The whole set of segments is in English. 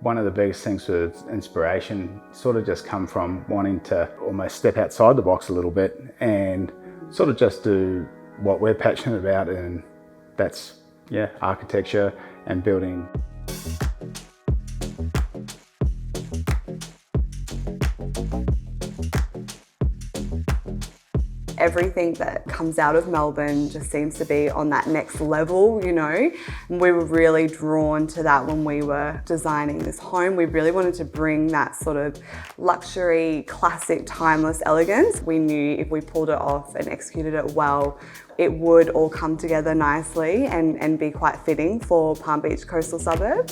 One of the biggest things with inspiration sort of just come from wanting to almost step outside the box a little bit and sort of just do what we're passionate about, and that's, yeah, architecture and building. Everything that comes out of Melbourne just seems to be on that next level, you know. And we were really drawn to that when we were designing this home. We really wanted to bring that sort of luxury, classic, timeless elegance. We knew if we pulled it off and executed it well, it would all come together nicely and be quite fitting for Palm Beach coastal suburb.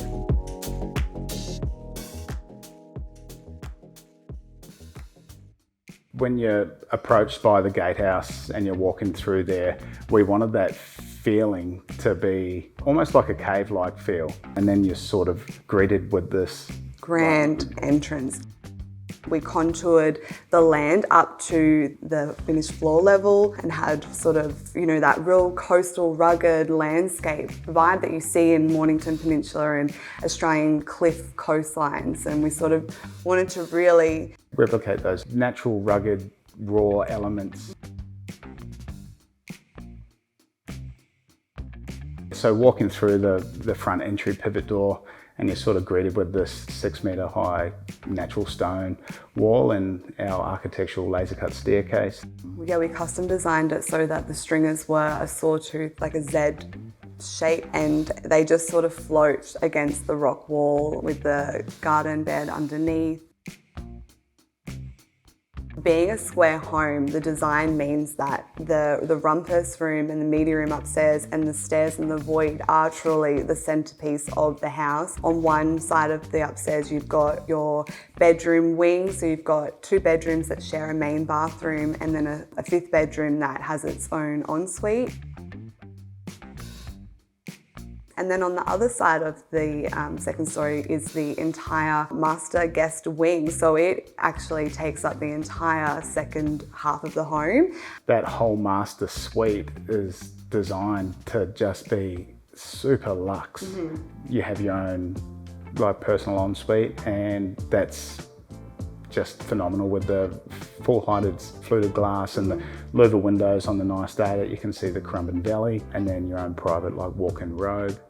When you're approached by the gatehouse and you're walking through there, we wanted that feeling to be almost like a cave-like feel. And then you're sort of greeted with this grand entrance. We contoured the land up to the finished floor level and had sort of, you know, that real coastal rugged landscape vibe that you see in Mornington Peninsula and Australian cliff coastlines. And we sort of wanted to really replicate those natural, rugged, raw elements. So walking through the front entry pivot door, and you're sort of greeted with this 6-metre high natural stone wall and our architectural laser cut staircase. Yeah, we custom designed it so that the stringers were a sawtooth, like a Z shape, and they just sort of float against the rock wall with the garden bed underneath. Being a square home, the design means that the rumpus room and the media room upstairs and the stairs and the void are truly the centerpiece of the house. On one side of the upstairs, you've got your bedroom wing, so you've got 2 bedrooms that share a main bathroom and then a 5th bedroom that has its own ensuite. And then on the other side of the second story is the entire master guest wing. So it actually takes up the entire second half of the home. That whole master suite is designed to just be super luxe. Mm-hmm. You have your own like personal ensuite, and that's just phenomenal with the full-heighted fluted glass and the louver windows on the nice day that you can see the Currumbin Valley, and then your own private like walk-in robe.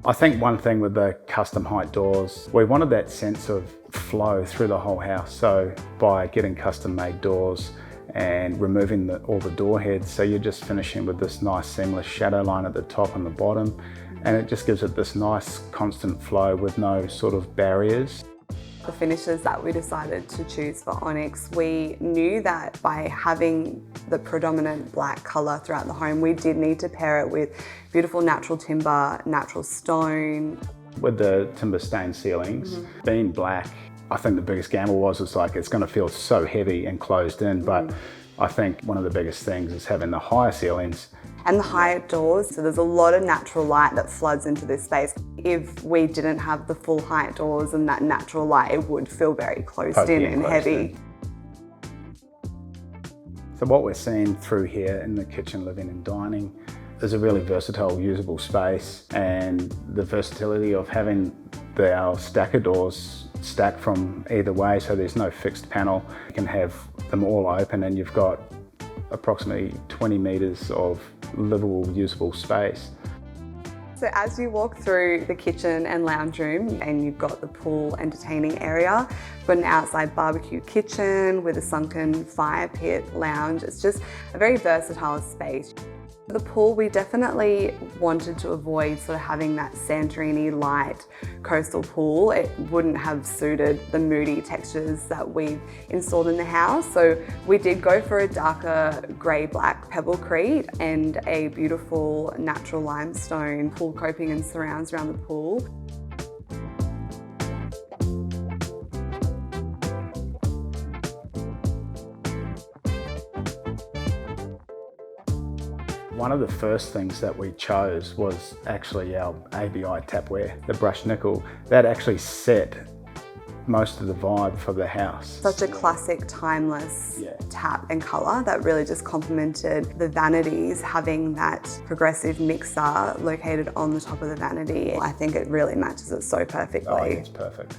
I think one thing with the custom height doors, we wanted that sense of flow through the whole house. So by getting custom made doors and removing all the door heads, so you're just finishing with this nice seamless shadow line at the top and the bottom, and it just gives it this nice constant flow with no sort of barriers. The finishes that we decided to choose for Onyx, we knew that by having the predominant black colour throughout the home, we did need to pair it with beautiful natural timber, natural stone. With the timber stained ceilings, being black, I think the biggest gamble was like it's going to feel so heavy and closed in, but I think one of the biggest things is having the higher ceilings. And the higher doors, so there's a lot of natural light that floods into this space. If we didn't have the full height doors and that natural light, it would feel very closed in and heavy. So what we're seeing through here in the kitchen, living and dining is a really versatile, usable space, and the versatility of having our stacker doors stacked from either way, so there's no fixed panel. You can have them all open and you've got approximately 20 metres of livable, usable space. So as you walk through the kitchen and lounge room, and you've got the pool entertaining area, you've got an outside barbecue kitchen with a sunken fire pit lounge. It's just a very versatile space. The pool, we definitely wanted to avoid sort of having that Santorini light coastal pool. It wouldn't have suited the moody textures that we've installed in the house. So we did go for a darker grey-black pebblecrete and a beautiful natural limestone pool coping and surrounds around the pool. One of the first things that we chose was actually our ABI tapware, the brushed nickel. That actually set most of the vibe for the house. Such a classic, timeless Yeah. tap and colour that really just complemented the vanities, having that progressive mixer located on the top of the vanity. I think it really matches it so perfectly. Oh, it's perfect.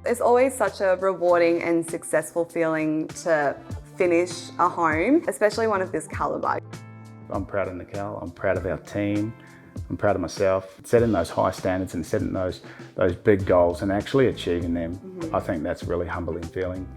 It's always such a rewarding and successful feeling to finish a home, especially one of this calibre. I'm proud of Nicole, I'm proud of our team, I'm proud of myself. Setting those high standards and setting those big goals and actually achieving them, I think that's a really humbling feeling.